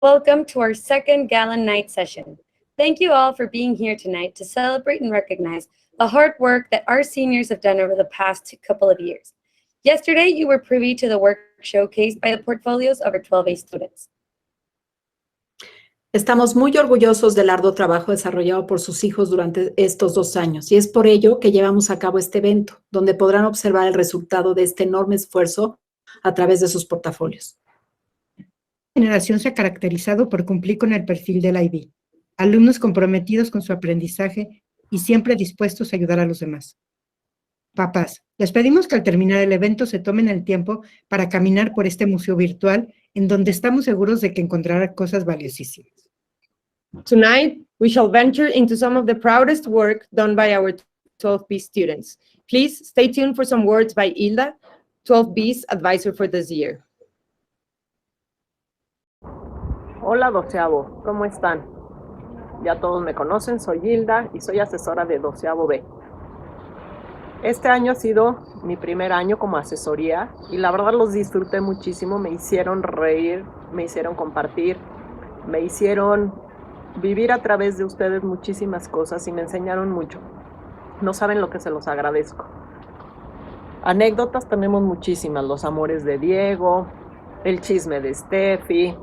Welcome to our second Gala Night session. Thank you all for being here tonight to celebrate and recognize the hard work that our seniors have done over the past couple of years. Yesterday, you were privy to the work showcased by the portfolios of our 12A students. Estamos muy orgullosos del arduo trabajo desarrollado por sus hijos durante estos 2 años y es por ello que llevamos a cabo este evento, donde podrán observar el resultado de este enorme esfuerzo a través de sus portafolios. La generación se ha caracterizado por cumplir con el perfil del IB, alumnos comprometidos con su aprendizaje y siempre dispuestos a ayudar a los demás. Papás, les pedimos que al terminar el evento se tomen el tiempo para caminar por este museo virtual en donde estamos seguros de que encontrarán cosas valiosísimas. Tonight, we shall venture into some of the proudest work done by our 12B students. Please stay tuned for some words by Hilda, 12B's advisor for this year. Hola doceavo, ¿cómo están? Ya todos me conocen, soy Hilda y soy asesora de doceavo B. Este año ha sido mi primer año como asesoría y la verdad los disfruté muchísimo, me hicieron reír, me hicieron compartir, me hicieron vivir a través de ustedes muchísimas cosas y me enseñaron mucho. No saben lo que se los agradezco. Anécdotas tenemos muchísimas, los amores de Diego, el chisme de Steffi,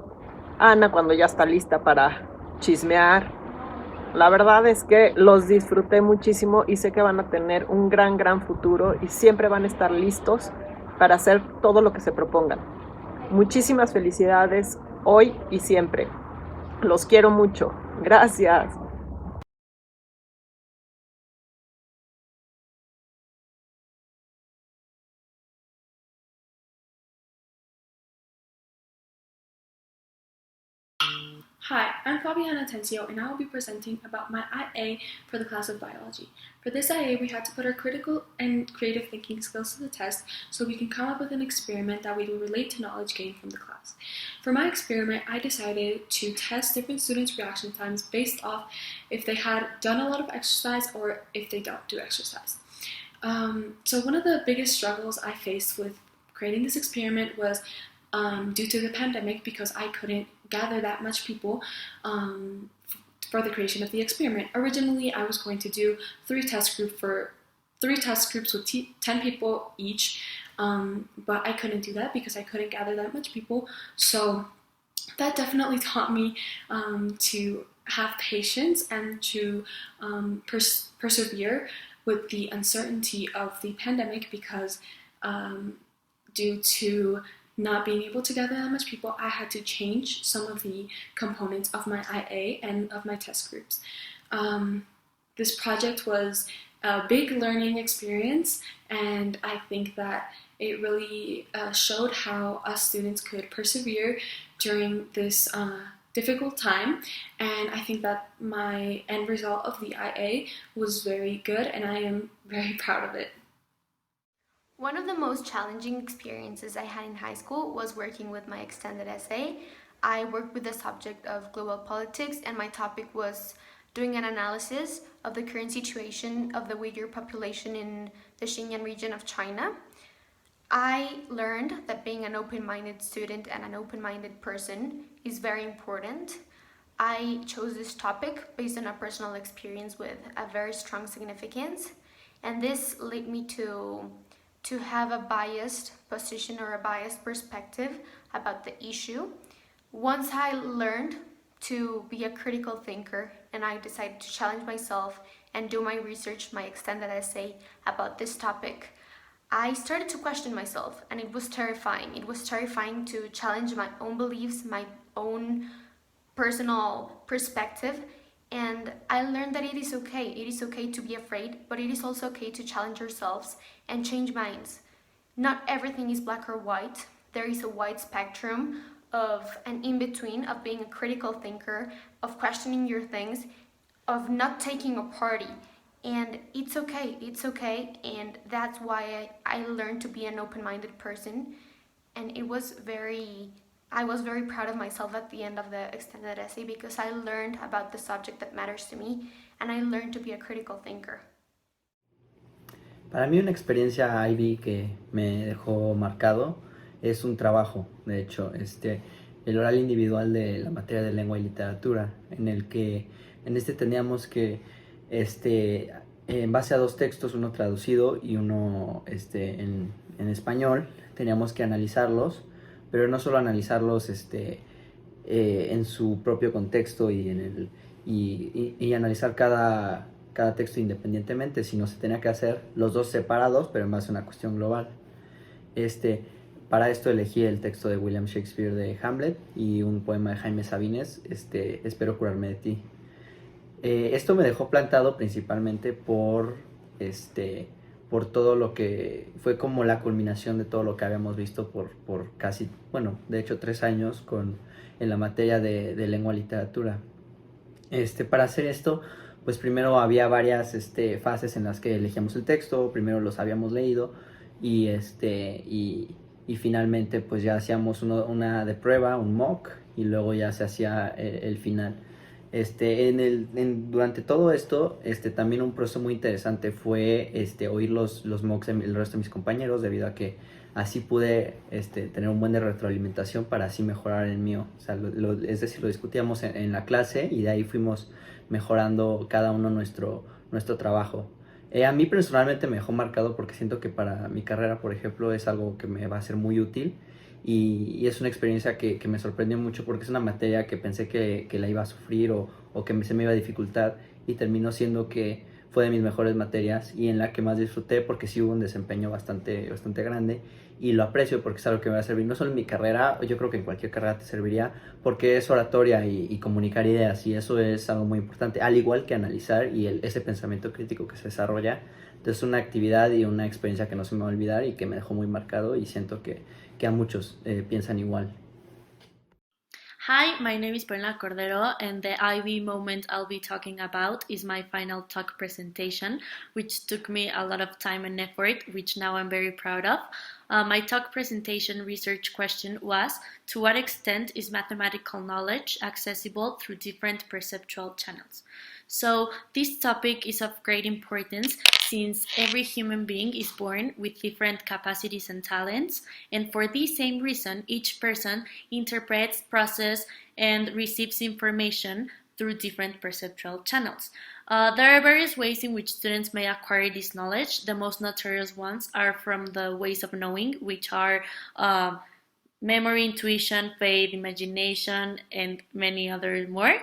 Ana cuando ya está lista para chismear. La verdad es que los disfruté muchísimo y sé que van a tener un gran futuro y siempre van a estar listos para hacer todo lo que se propongan. Muchísimas felicidades hoy y siempre. Los quiero mucho. Gracias. Hi, I'm Fabiana Atencio, and I will be presenting about my IA for the class of biology. For this IA, we had to put our critical and creative thinking skills to the test so we can come up with an experiment that we will relate to knowledge gained from the class. For my experiment, I decided to test different students' reaction times based off if they had done a lot of exercise or if they don't do exercise. So one of the biggest struggles I faced with creating this experiment was due to the pandemic, because I couldn't gather that much people for the creation of the experiment. Originally, I was going to do 3 test groups with 10 people each, but I couldn't do that because I couldn't gather that much people. So that definitely taught me to have patience and to persevere with the uncertainty of the pandemic, because due to not being able to gather that much people, I had to change some of the components of my IA and of my test groups. This project was a big learning experience, and I think that it really showed how us students could persevere during this difficult time, and I think that my end result of the IA was very good, and I am very proud of it. One of the most challenging experiences I had in high school was working with my extended essay. I worked with the subject of global politics, and my topic was doing an analysis of the current situation of the Uyghur population in the Xinjiang region of China. I learned that being an open-minded student and an open-minded person is very important. I chose this topic based on a personal experience with a very strong significance, and this led me to have a biased position or a biased perspective about the issue. Once I learned to be a critical thinker and I decided to challenge myself and do my research, my extended essay about this topic, I started to question myself, and it was terrifying. It was terrifying to challenge my own beliefs, my own personal perspective, and I learned that it is okay. It is okay to be afraid, but it is also okay to challenge yourselves and change minds. Not everything is black or white. There is a wide spectrum of an in-between, of being a critical thinker, of questioning your things, of not taking a party. And it's okay, and that's why I learned to be an open-minded person. And I was very proud of myself at the end of the extended essay, because I learned about the subject that matters to me, and I learned to be a critical thinker. Para mí una experiencia IB que me dejó marcado es un trabajo, de hecho, el oral individual de la materia de lengua y literatura, en el que en este teníamos que, en base a dos textos, uno traducido y uno en español, teníamos que analizarlos, pero no solo analizarlos en su propio contexto y analizar cada texto independientemente, sino se tenía que hacer los dos separados, pero en base a una cuestión global. Para esto elegí el texto de William Shakespeare de Hamlet y un poema de Jaime Sabines, Espero curarme de ti. Esto me dejó plantado principalmente por todo lo que fue como la culminación de todo lo que habíamos visto por casi, bueno, de hecho 3 años en la materia de lengua y literatura. Para hacer esto, pues primero había varias fases en las que elegíamos el texto, primero los habíamos leído y, y finalmente pues ya hacíamos una de prueba, un mock, y luego ya se hacía el final. Durante todo esto, también un proceso muy interesante fue oír los mocks del resto de mis compañeros, debido a que así pude tener un buen de retroalimentación para así mejorar el mío. O sea, es decir, lo discutíamos en la clase y de ahí fuimos mejorando cada uno nuestro trabajo. A mí personalmente me dejó marcado porque siento que para mi carrera, por ejemplo, es algo que me va a ser muy útil y es una experiencia que me sorprendió mucho porque es una materia que pensé que la iba a sufrir o que se me iba a dificultar y terminó siendo que fue de mis mejores materias y en la que más disfruté porque sí hubo un desempeño bastante grande y lo aprecio porque es algo que me va a servir no solo en mi carrera, yo creo que en cualquier carrera te serviría porque es oratoria y comunicar ideas y eso es algo muy importante, al igual que analizar y ese pensamiento crítico que se desarrolla. Entonces es una actividad y una experiencia que no se me va a olvidar y que me dejó muy marcado y siento que a muchos piensan igual. Hi, my name is Paulina Cordero, and the IB moment I'll be talking about is my final talk presentation, which took me a lot of time and effort, which now I'm very proud of. My talk presentation research question was, to what extent is mathematical knowledge accessible through different perceptual channels? So this topic is of great importance since every human being is born with different capacities and talents, and for this same reason, each person interprets, processes, and receives information through different perceptual channels. There are various ways in which students may acquire this knowledge. The most notorious ones are from the ways of knowing, which are memory, intuition, faith, imagination, and many others more.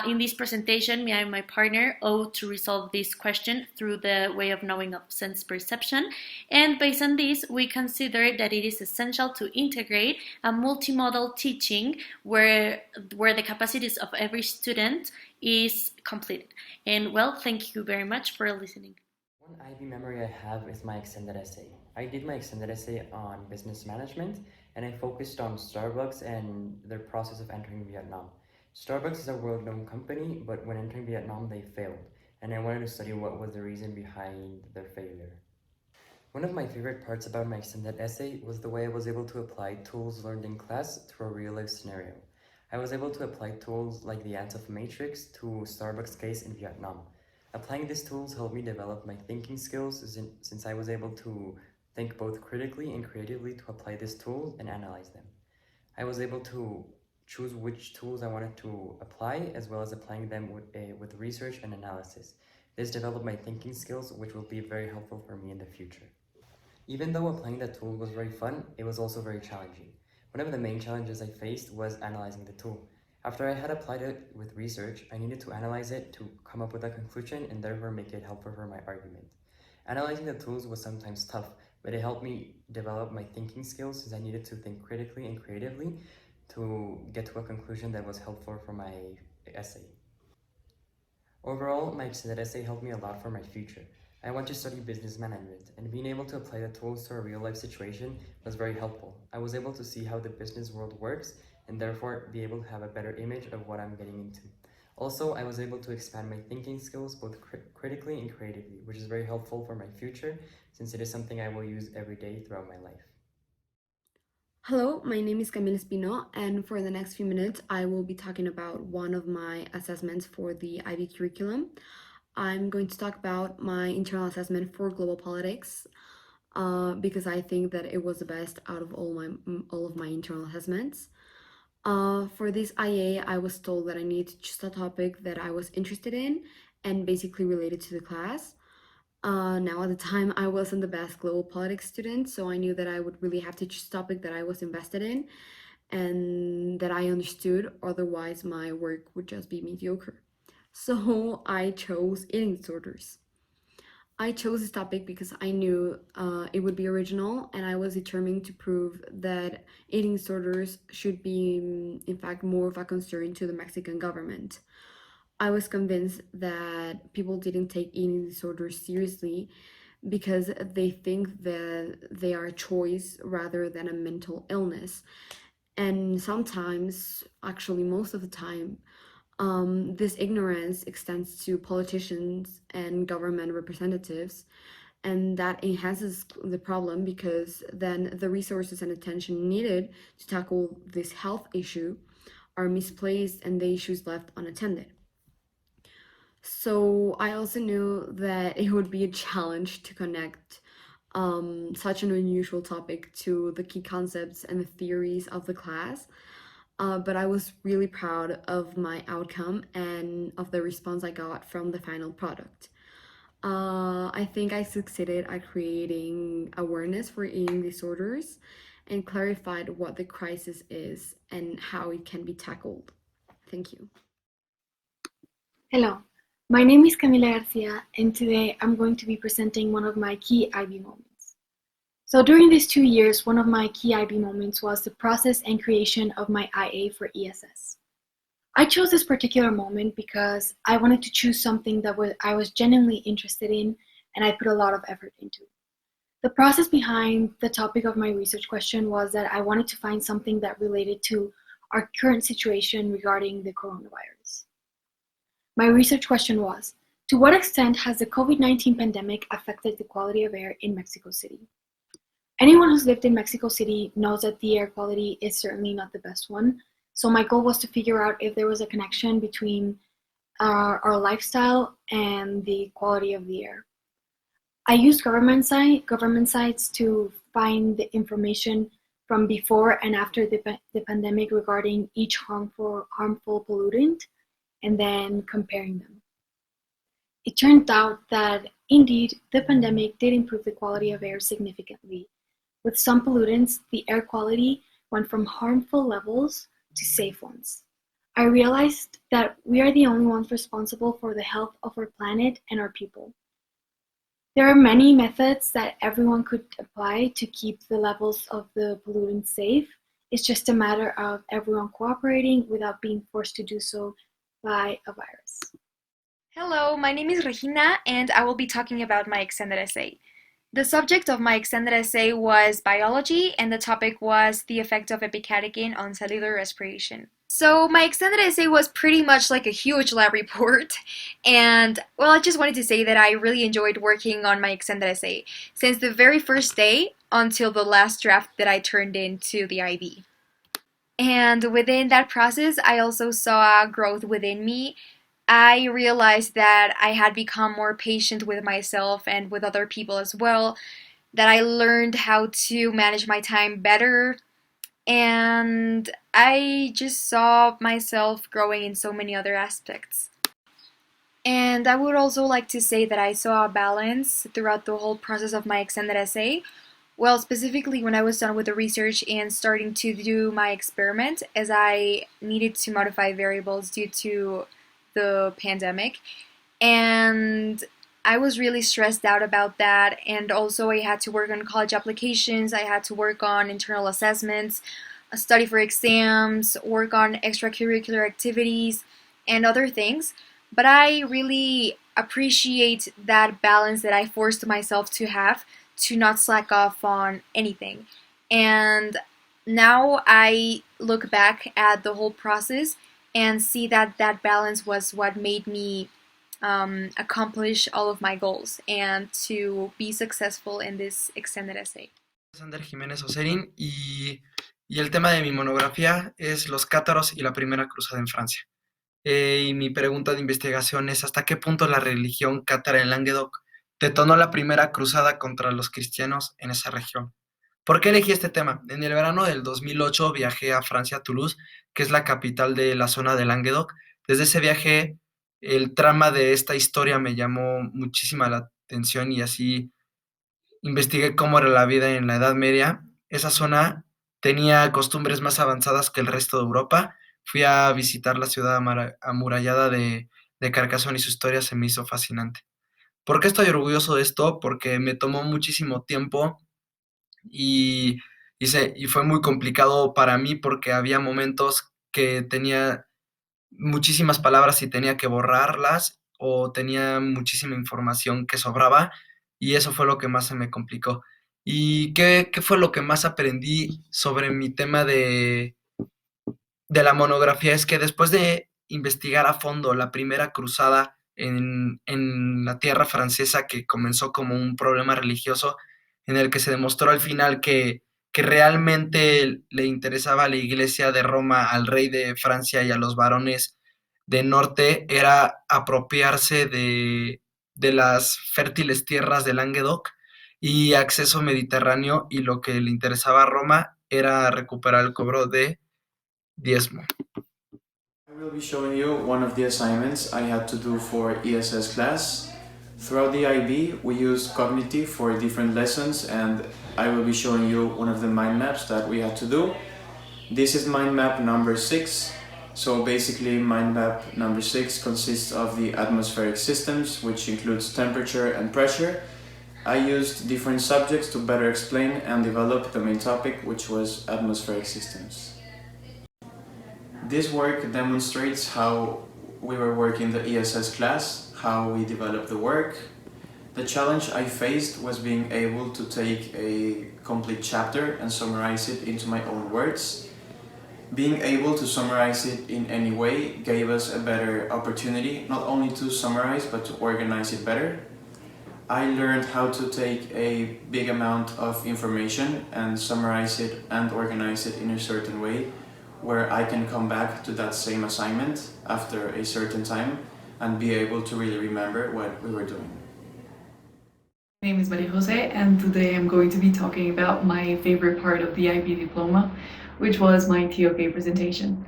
In this presentation, me and my partner owe to resolve this question through the way of knowing of sense perception, and based on this, we consider that it is essential to integrate a multimodal teaching where the capacities of every student is completed. And well, thank you very much for listening. One IB memory I have is my extended essay. I did my extended essay on business management, and I focused on Starbucks and their process of entering Vietnam. Starbucks is a world-known company, but when entering Vietnam, they failed, and I wanted to study what was the reason behind their failure. One of my favorite parts about my extended essay was the way I was able to apply tools learned in class to a real-life scenario. I was able to apply tools like the ants of Matrix to Starbucks' case in Vietnam. Applying these tools helped me develop my thinking skills since I was able to think both critically and creatively to apply these tools and analyze them. I was able to choose which tools I wanted to apply, as well as applying them with research and analysis. This developed my thinking skills, which will be very helpful for me in the future. Even though applying the tool was very fun, it was also very challenging. One of the main challenges I faced was analyzing the tool. After I had applied it with research, I needed to analyze it to come up with a conclusion and therefore make it helpful for my argument. Analyzing the tools was sometimes tough, but it helped me develop my thinking skills since I needed to think critically and creatively to get to a conclusion that was helpful for my essay. Overall, my extended essay helped me a lot for my future. I want to study business management, and being able to apply the tools to a real-life situation was very helpful. I was able to see how the business world works and therefore be able to have a better image of what I'm getting into. Also, I was able to expand my thinking skills both critically and creatively, which is very helpful for my future since it is something I will use every day throughout my life. Hello, my name is Camila Espino, and for the next few minutes, I will be talking about one of my assessments for the IB curriculum. I'm going to talk about my internal assessment for global politics because I think that it was the best out of all of my internal assessments. For this IA, I was told that I needed to choose a topic that I was interested in and basically related to the class. Now, at the time, I wasn't the best global politics student, so I knew that I would really have to choose a topic that I was invested in and that I understood, otherwise, my work would just be mediocre. So I chose eating disorders. I chose this topic because I knew it would be original, and I was determined to prove that eating disorders should be, in fact, more of a concern to the Mexican government. I was convinced that people didn't take eating disorders seriously because they think that they are a choice rather than a mental illness. And sometimes, actually, most of the time, this ignorance extends to politicians and government representatives, and that enhances the problem because then the resources and attention needed to tackle this health issue are misplaced and the issues left unattended. So I also knew that it would be a challenge to connect such an unusual topic to the key concepts and the theories of the class. But I was really proud of my outcome and of the response I got from the final product. I think I succeeded at creating awareness for eating disorders and clarified what the crisis is and how it can be tackled. Thank you. Hello, my name is Camila Garcia, and today I'm going to be presenting one of my key IB moments. So during these 2 years, one of my key IB moments was the process and creation of my IA for ESS. I chose this particular moment because I wanted to choose something that I was genuinely interested in, and I put a lot of effort into. The process behind the topic of my research question was that I wanted to find something that related to our current situation regarding the coronavirus. My research question was, to what extent has the COVID-19 pandemic affected the quality of air in Mexico City? Anyone who's lived in Mexico City knows that the air quality is certainly not the best one. So my goal was to figure out if there was a connection between our lifestyle and the quality of the air. I used government sites to find the information from before and after the pandemic regarding each harmful pollutant, and then comparing them. It turned out that indeed the pandemic did improve the quality of air significantly. With some pollutants, the air quality went from harmful levels to safe ones. I realized that we are the only ones responsible for the health of our planet and our people. There are many methods that everyone could apply to keep the levels of the pollutants safe. It's just a matter of everyone cooperating without being forced to do so by a virus. Hello, my name is Regina, and I will be talking about my extended essay. The subject of my extended essay was biology, and the topic was the effect of epicatechin on cellular respiration. So my extended essay was pretty much like a huge lab report, and well, I just wanted to say that I really enjoyed working on my extended essay since the very first day until the last draft that I turned into the IB. And within that process, I also saw growth within me. I realized that I had become more patient with myself and with other people as well, that I learned how to manage my time better, and I just saw myself growing in so many other aspects. And I would also like to say that I saw a balance throughout the whole process of my extended essay. Well, specifically when I was done with the research and starting to do my experiment, as I needed to modify variables due to the pandemic, and I was really stressed out about that, and also I had to work on college applications, I had to work on internal assessments, study for exams, work on extracurricular activities, and other things, but I really appreciate that balance that I forced myself to have to not slack off on anything. And now I look back at the whole process and see that that balance was what made me accomplish all of my goals and to be successful in this extended essay. Sander Jimenez Oserin y el tema de mi monografía es los cátaros y la primera cruzada en Francia. Y mi pregunta de investigación es ¿hasta qué punto la religión cátara en Languedoc detonó la primera cruzada contra los cristianos en esa región? ¿Por qué elegí este tema? En el verano del 2008 viajé a Francia, a Toulouse, que es la capital de la zona de Languedoc. Desde ese viaje, el trama de esta historia me llamó muchísima la atención y así investigué cómo era la vida en la Edad Media. Esa zona tenía costumbres más avanzadas que el resto de Europa. Fui a visitar la ciudad amurallada de Carcassonne y su historia se me hizo fascinante. ¿Por qué estoy orgulloso de esto? Porque me tomó muchísimo tiempo y, y fue muy complicado para mí porque había momentos que tenía muchísimas palabras y tenía que borrarlas o tenía muchísima información que sobraba y eso fue lo que más se me complicó. ¿Y qué fue lo que más aprendí sobre mi tema de la monografía? Es que después de investigar a fondo la primera cruzada en la tierra francesa, que comenzó como un problema religioso, en el que se demostró al final que realmente le interesaba a la iglesia de Roma, al rey de Francia y a los varones de norte, era apropiarse de las fértiles tierras de Languedoc y acceso mediterráneo, y lo que le interesaba a Roma era recuperar el cobro de diezmo. I will be showing you one of the assignments I had to do for ESS class. Throughout the IB, we used Cognitive for different lessons, and I will be showing you one of the mind maps that we had to do. This is mind map number 6. So basically, mind map number 6 consists of the atmospheric systems, which includes temperature and pressure. I used different subjects to better explain and develop the main topic, which was atmospheric systems. This work demonstrates how we were working the ESS class, how we developed the work. The challenge I faced was being able to take a complete chapter and summarize it into my own words. Being able to summarize it in any way gave us a better opportunity, not only to summarize, but to organize it better. I learned how to take a big amount of information and summarize it and organize it in a certain way, where I can come back to that same assignment after a certain time and be able to really remember what we were doing. My name is Maria Jose, and today I'm going to be talking about my favorite part of the IB diploma, which was my TOK presentation.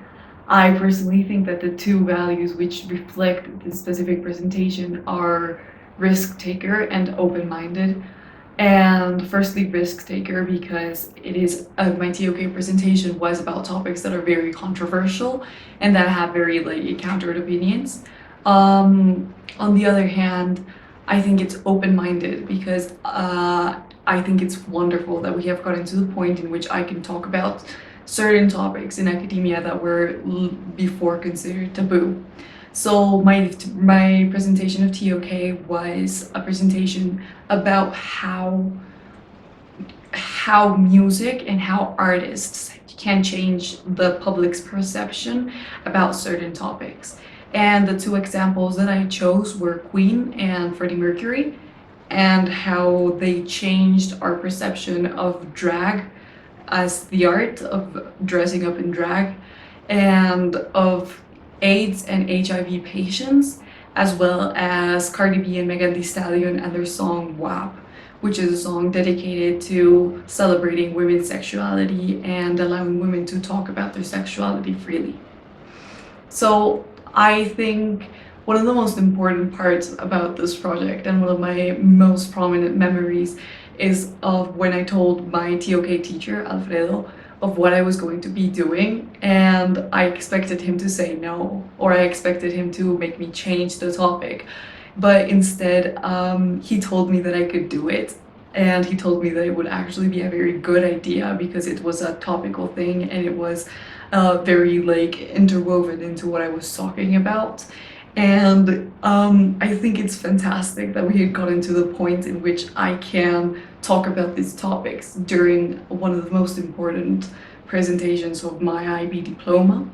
I personally think that the two values which reflect this specific presentation are risk taker and open-minded. And firstly, risk taker, because it is my TOK presentation was about topics that are very controversial and that have very countered opinions. On the other hand, I think it's open-minded because I think it's wonderful that we have gotten to the point in which I can talk about certain topics in academia that were before considered taboo. So my presentation of TOK was a presentation about how music and how artists can change the public's perception about certain topics. And the two examples that I chose were Queen and Freddie Mercury, and how they changed our perception of drag as the art of dressing up in drag, and of AIDS and HIV patients, as well as Cardi B and Megan Thee Stallion and their song WAP, which is a song dedicated to celebrating women's sexuality and allowing women to talk about their sexuality freely. So I think one of the most important parts about this project, and one of my most prominent memories, is of when I told my TOK teacher, Alfredo, of what I was going to be doing, and I expected him to say no, or I expected him to make me change the topic, but instead he told me that I could do it, and he told me that it would actually be a very good idea because it was a topical thing and it was very interwoven into what I was talking about. And I think it's fantastic that we had gotten to the point in which I can talk about these topics during one of the most important presentations of my IB diploma.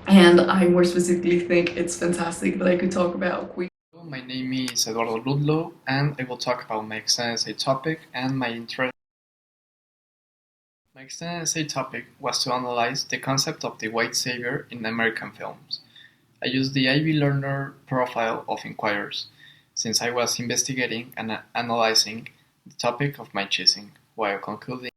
And I more specifically think it's fantastic that I could talk about Queen. My name is Eduardo Ludlow, and I will talk about my extended essay topic and my interest. My extended essay topic was to analyze the concept of the white savior in American films. I used the IB learner profile of inquirers, since I was investigating and analyzing the topic of my choosing, while concluding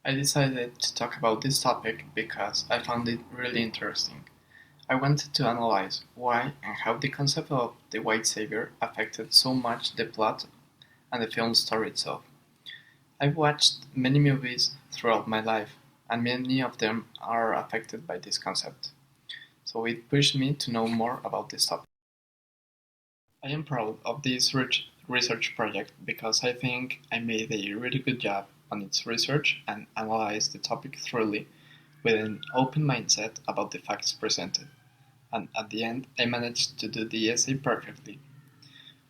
I decided to talk about this topic because I found it really interesting. I wanted to analyze why and how the concept of the white savior affected so much the plot and the film story itself. I've watched many movies throughout my life, and many of them are affected by this concept. So it pushed me to know more about this topic. I am proud of this research project because I think I made a really good job on its research and analyzed the topic thoroughly with an open mindset about the facts presented. And at the end, I managed to do the essay perfectly.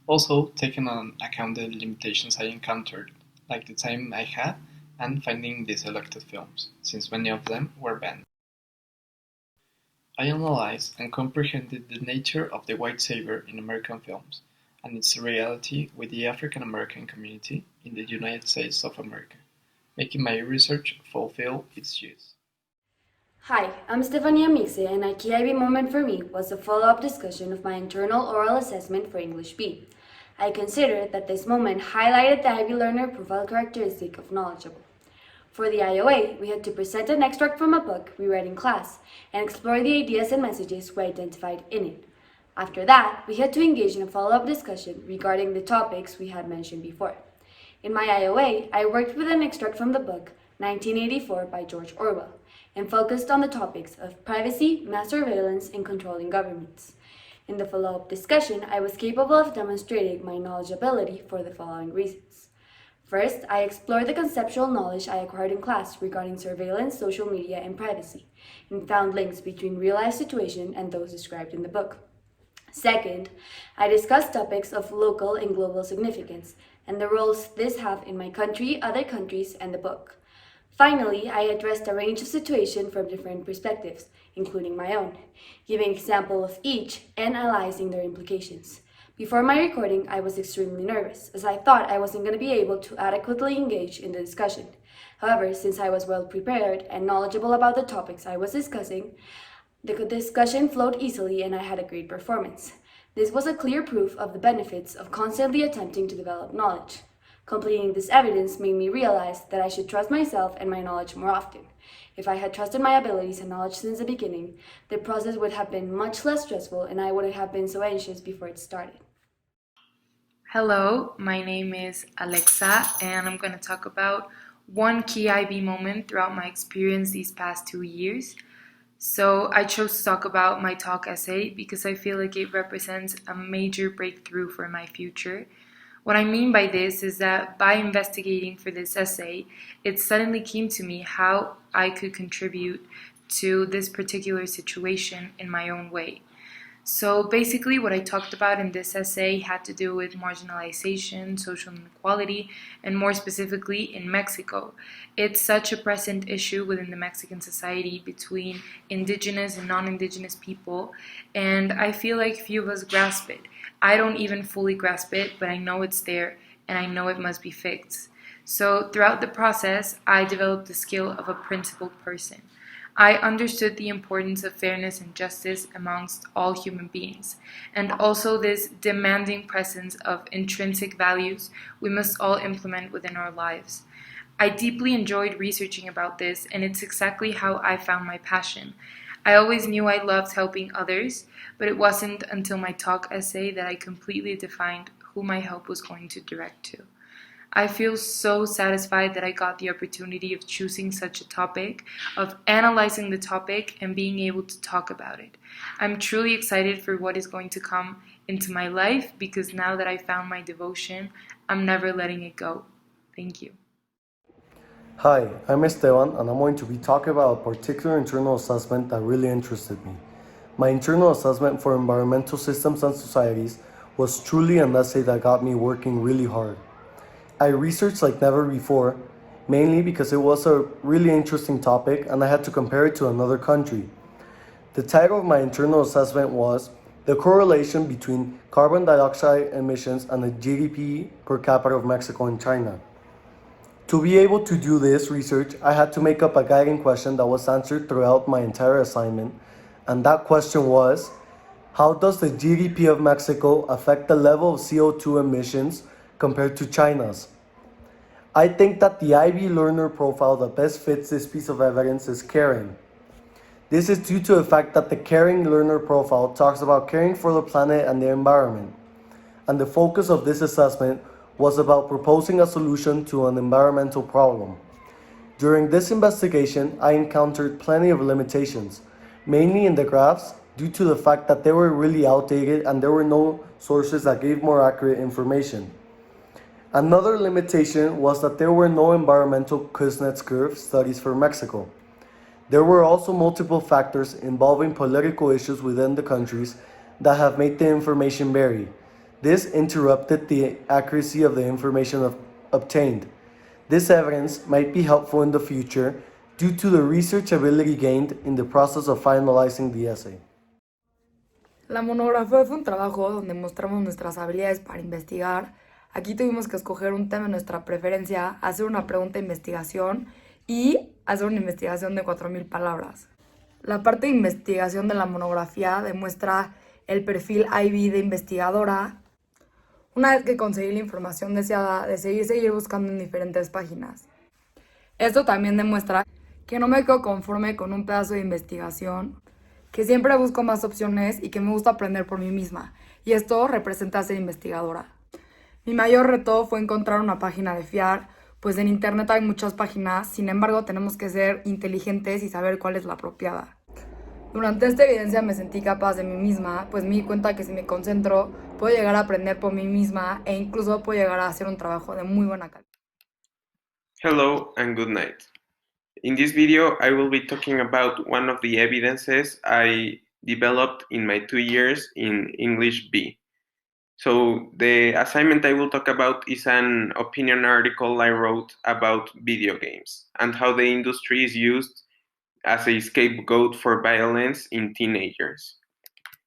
Also, taking on account the limitations I encountered, like the time I had and finding the selected films, since many of them were banned. I analyzed and comprehended the nature of the white savior in American films and its reality with the African American community in the United States of America, making my research fulfill its use. Hi, I'm Stefania Mikse, and a key IB moment for me was a follow-up discussion of my internal oral assessment for English B. I consider that this moment highlighted the IB learner profile characteristic of knowledgeable. For the IOA, we had to present an extract from a book we read in class and explore the ideas and messages we identified in it. After that, we had to engage in a follow-up discussion regarding the topics we had mentioned before. In my IOA, I worked with an extract from the book 1984 by George Orwell and focused on the topics of privacy, mass surveillance, and controlling governments. In the follow-up discussion, I was capable of demonstrating my knowledgeability for the following reasons. First, I explored the conceptual knowledge I acquired in class regarding surveillance, social media, and privacy, and found links between real-life situations and those described in the book. Second, I discussed topics of local and global significance and the roles this have in my country, other countries, and the book. Finally, I addressed a range of situations from different perspectives, including my own, giving examples of each and analyzing their implications. Before my recording, I was extremely nervous, as I thought I wasn't going to be able to adequately engage in the discussion. However, since I was well prepared and knowledgeable about the topics I was discussing, the discussion flowed easily and I had a great performance. This was a clear proof of the benefits of constantly attempting to develop knowledge. Completing this evidence made me realize that I should trust myself and my knowledge more often. If I had trusted my abilities and knowledge since the beginning, the process would have been much less stressful and I wouldn't have been so anxious before it started. Hello, my name is Alexa, and I'm going to talk about one key IB moment throughout my experience these past 2 years. So I chose to talk about my talk essay because I feel like it represents a major breakthrough for my future. What I mean by this is that by investigating for this essay, it suddenly came to me how I could contribute to this particular situation in my own way. So basically what I talked about in this essay had to do with marginalization, social inequality, and more specifically in Mexico. It's such a present issue within the Mexican society between indigenous and non-indigenous people, and I feel like few of us grasp it. I don't even fully grasp it, but I know it's there, and I know it must be fixed. So throughout the process, I developed the skill of a principled person. I understood the importance of fairness and justice amongst all human beings, and also this demanding presence of intrinsic values we must all implement within our lives. I deeply enjoyed researching about this, and it's exactly how I found my passion. I always knew I loved helping others, but it wasn't until my talk essay that I completely defined who my help was going to direct to. I feel so satisfied that I got the opportunity of choosing such a topic, of analyzing the topic and being able to talk about it. I'm truly excited for what is going to come into my life because now that I found my devotion, I'm never letting it go. Thank you. Hi, I'm Esteban, and I'm going to be talking about a particular internal assessment that really interested me. My internal assessment for environmental systems and societies was truly an essay that got me working really hard. I researched like never before, mainly because it was a really interesting topic and I had to compare it to another country. The title of my internal assessment was The Correlation Between Carbon Dioxide Emissions and the GDP per capita of Mexico and China. To be able to do this research, I had to make up a guiding question that was answered throughout my entire assignment, and that question was, how does the GDP of Mexico affect the level of CO2 emissions compared to China's? I think that the IB learner profile that best fits this piece of evidence is caring. This is due to the fact that the caring learner profile talks about caring for the planet and the environment, and the focus of this assessment was about proposing a solution to an environmental problem. During this investigation, I encountered plenty of limitations, mainly in the graphs, due to the fact that they were really outdated and there were no sources that gave more accurate information. Another limitation was that there were no environmental Kuznets curve studies for Mexico. There were also multiple factors involving political issues within the countries that have made the information vary. This interrupted the accuracy of the information obtained. This evidence might be helpful in the future due to the research ability gained in the process of finalizing the essay. La monografía fue un trabajo donde mostramos nuestras habilidades para investigar. Aquí tuvimos que escoger un tema de nuestra preferencia, hacer una pregunta de investigación y hacer una investigación de 4,000 palabras. La parte de investigación de la monografía demuestra el perfil IB de investigadora. Una vez que conseguí la información deseada, decidí seguir buscando en diferentes páginas. Esto también demuestra que no me quedo conforme con un pedazo de investigación, que siempre busco más opciones y que me gusta aprender por mí misma. Y esto representa ser investigadora. Mi mayor reto fue encontrar una página de fiar, pues en internet hay muchas páginas, sin embargo tenemos que ser inteligentes y saber cuál es la apropiada. Durante esta evidencia me sentí capaz de mí misma, pues me di cuenta que si me concentro puedo llegar a aprender por mí misma e incluso puedo llegar a hacer un trabajo de muy buena calidad. Hello and good night. In this video, I will be talking about one of the evidences I developed in my 2 years in English B. So the assignment I will talk about is an opinion article I wrote about video games and how the industry is used as a scapegoat for violence in teenagers.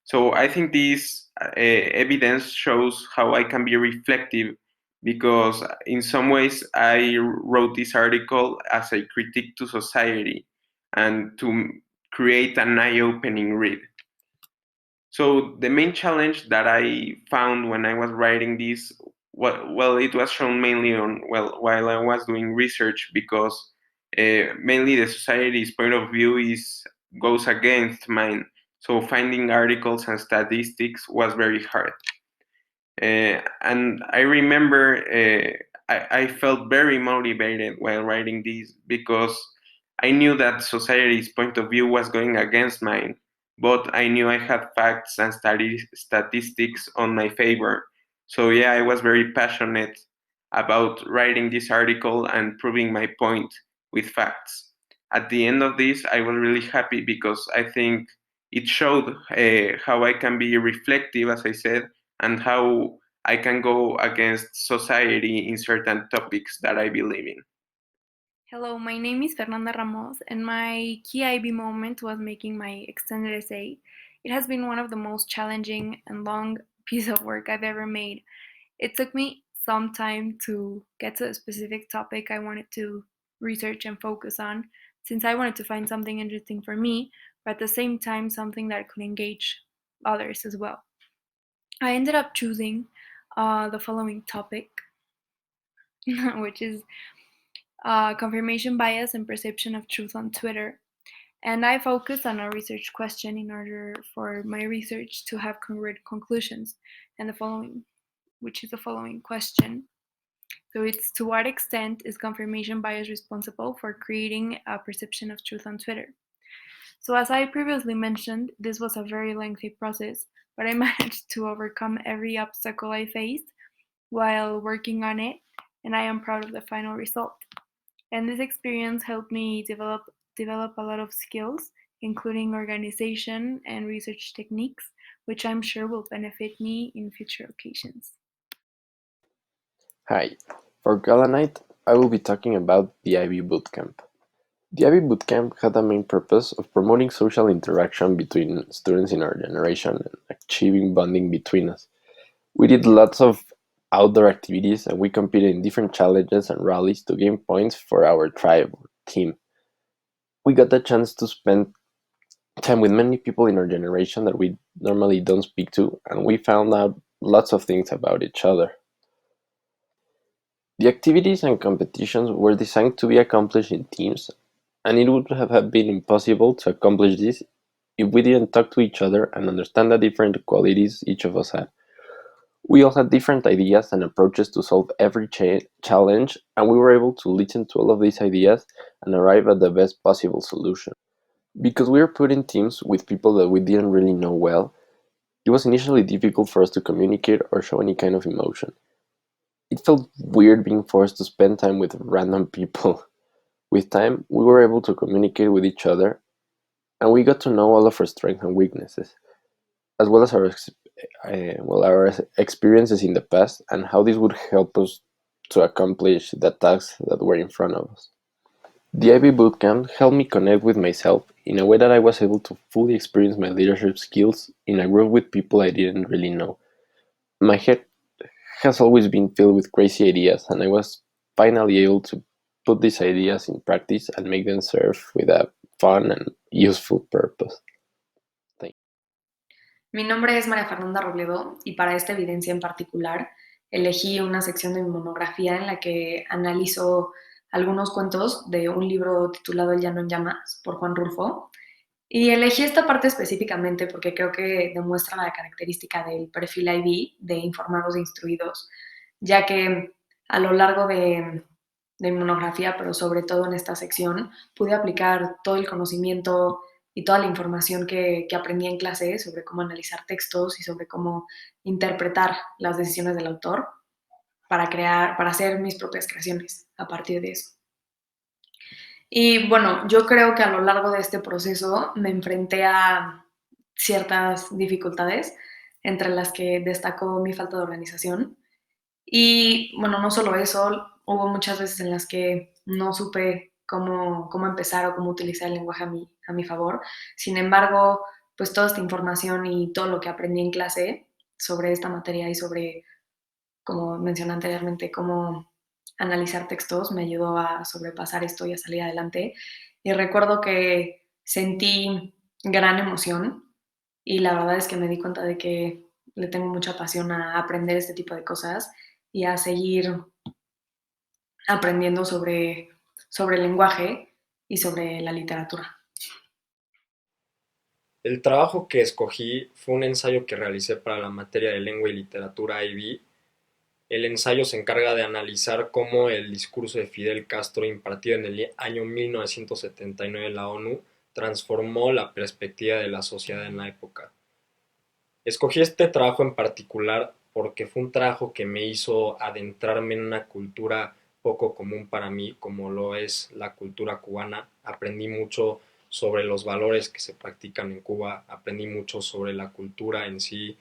So I think this evidence shows how I can be reflective, because in some ways I wrote this article as a critique to society and to create an eye-opening read. So the main challenge that I found when I was writing this, well, it was shown mainly while I was doing research, because mainly the society's point of view goes against mine. So finding articles and statistics was very hard. And I remember I felt very motivated while writing this, because I knew that society's point of view was going against mine, but I knew I had facts and statistics on my favor. So yeah, I was very passionate about writing this article and proving my point with facts. At the end of this, I was really happy, because I think it showed how I can be reflective, as I said, and how I can go against society in certain topics that I believe in. Hello, my name is Fernanda Ramos, and my key IB moment was making my extended essay. It has been one of the most challenging and long piece of work I've ever made. It took me some time to get to a specific topic I wanted to research and focus on, since I wanted to find something interesting for me, but at the same time something that could engage others as well. I ended up choosing the following topic, which is confirmation bias and perception of truth on Twitter. And I focused on a research question in order for my research to have congruent conclusions, and which is the following question. So it's, to what extent is confirmation bias responsible for creating a perception of truth on Twitter? So as I previously mentioned, this was a very lengthy process, but I managed to overcome every obstacle I faced while working on it, and I am proud of the final result. And this experience helped me develop a lot of skills, including organization and research techniques, which I'm sure will benefit me in future occasions. Hi, for Gala Night, I will be talking about the IB Bootcamp. The IB Bootcamp had a main purpose of promoting social interaction between students in our generation and achieving bonding between us. We did lots of outdoor activities, and we competed in different challenges and rallies to gain points for our tribe or team. We got the chance to spend time with many people in our generation that we normally don't speak to, and we found out lots of things about each other. The activities and competitions were designed to be accomplished in teams, and it would have been impossible to accomplish this if we didn't talk to each other and understand the different qualities each of us had. We all had different ideas and approaches to solve every challenge, and we were able to listen to all of these ideas and arrive at the best possible solution. Because we were put in teams with people that we didn't really know well, it was initially difficult for us to communicate or show any kind of emotion. It felt weird being forced to spend time with random people. With time, we were able to communicate with each other, and we got to know all of our strengths and weaknesses, as well as our experiences in the past and how this would help us to accomplish the tasks that were in front of us. The IB Bootcamp helped me connect with myself in a way that I was able to fully experience my leadership skills in a group with people I didn't really know. My head has always been filled with crazy ideas, and I was finally able to put these ideas in practice and make them serve with a fun and useful purpose. Mi nombre es María Fernanda Robledo y para esta evidencia en particular elegí una sección de mi monografía en la que analizo algunos cuentos de un libro titulado El llano en llamas por Juan Rulfo. Y elegí esta parte específicamente porque creo que demuestra la característica del perfil IB de informados e instruidos, ya que a lo largo de mi monografía, pero sobre todo en esta sección, pude aplicar todo el conocimiento y toda la información que aprendí en clase sobre cómo analizar textos y sobre cómo interpretar las decisiones del autor para hacer mis propias creaciones a partir de eso. Y bueno, yo creo que a lo largo de este proceso me enfrenté a ciertas dificultades, entre las que destacó mi falta de organización. Y bueno, no solo eso, hubo muchas veces en las que no supe cómo empezar o cómo utilizar el lenguaje a mi favor. Sin embargo, pues toda esta información y todo lo que aprendí en clase sobre esta materia y sobre, como mencioné anteriormente, cómo analizar textos me ayudó a sobrepasar esto y a salir adelante. Y recuerdo que sentí gran emoción y la verdad es que me di cuenta de que le tengo mucha pasión a aprender este tipo de cosas y a seguir aprendiendo sobre el lenguaje y sobre la literatura. El trabajo que escogí fue un ensayo que realicé para la materia de lengua y literatura IB. El ensayo se encarga de analizar cómo el discurso de Fidel Castro impartido en el año 1979 en la ONU transformó la perspectiva de la sociedad en la época. Escogí este trabajo en particular porque fue un trabajo que me hizo adentrarme en una cultura poco común para mí, como lo es la cultura cubana. Aprendí mucho sobre los valores que se practican en Cuba, aprendí mucho sobre la cultura en sí,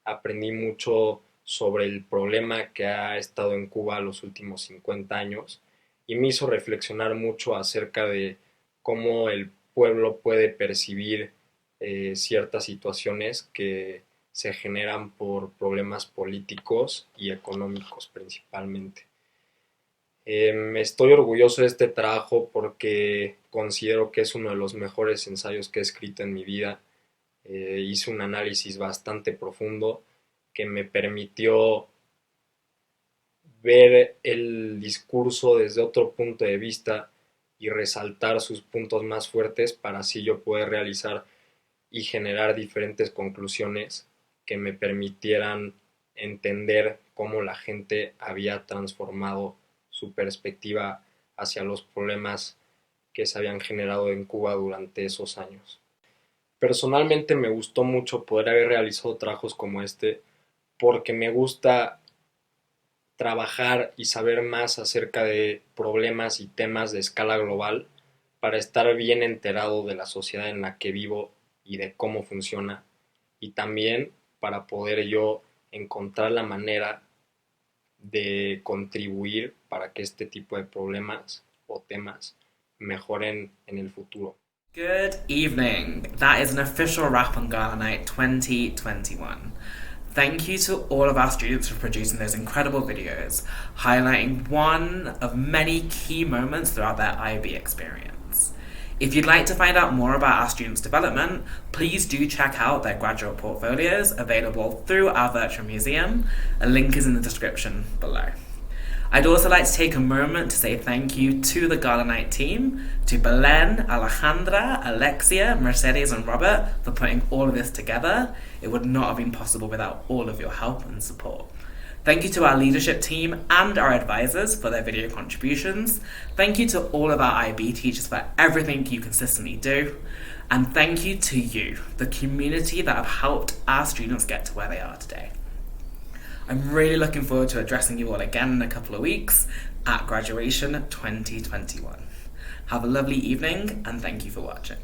aprendí mucho sobre el problema que ha estado en Cuba los últimos 50 años y me hizo reflexionar mucho acerca de cómo el pueblo puede percibir ciertas situaciones que se generan por problemas políticos y económicos principalmente. Estoy orgulloso de este trabajo porque considero que es uno de los mejores ensayos que he escrito en mi vida. Hice un análisis bastante profundo que me permitió ver el discurso desde otro punto de vista y resaltar sus puntos más fuertes para así yo poder realizar y generar diferentes conclusiones que me permitieran entender cómo la gente había transformado su perspectiva hacia los problemas que se habían generado en Cuba durante esos años. Personalmente me gustó mucho poder haber realizado trabajos como este porque me gusta trabajar y saber más acerca de problemas y temas de escala global para estar bien enterado de la sociedad en la que vivo y de cómo funciona, y también para poder yo encontrar la manera de contribuir para que este tipo de problemas o temas mejoren en el futuro. Good evening. That is an official wrap on Gala Night 2021. Thank you to all of our students for producing those incredible videos, highlighting one of many key moments throughout their IB experience. If you'd like to find out more about our students' development, please do check out their graduate portfolios available through our virtual museum. A link is in the description below. I'd also like to take a moment to say thank you to the Gala Night team, to Belen, Alejandra, Alexia, Mercedes and Robert for putting all of this together. It would not have been possible without all of your help and support. Thank you to our leadership team and our advisors for their video contributions. Thank you to all of our IB teachers for everything you consistently do. And thank you to you, the community that have helped our students get to where they are today. I'm really looking forward to addressing you all again in a couple of weeks at graduation 2021. Have a lovely evening and thank you for watching.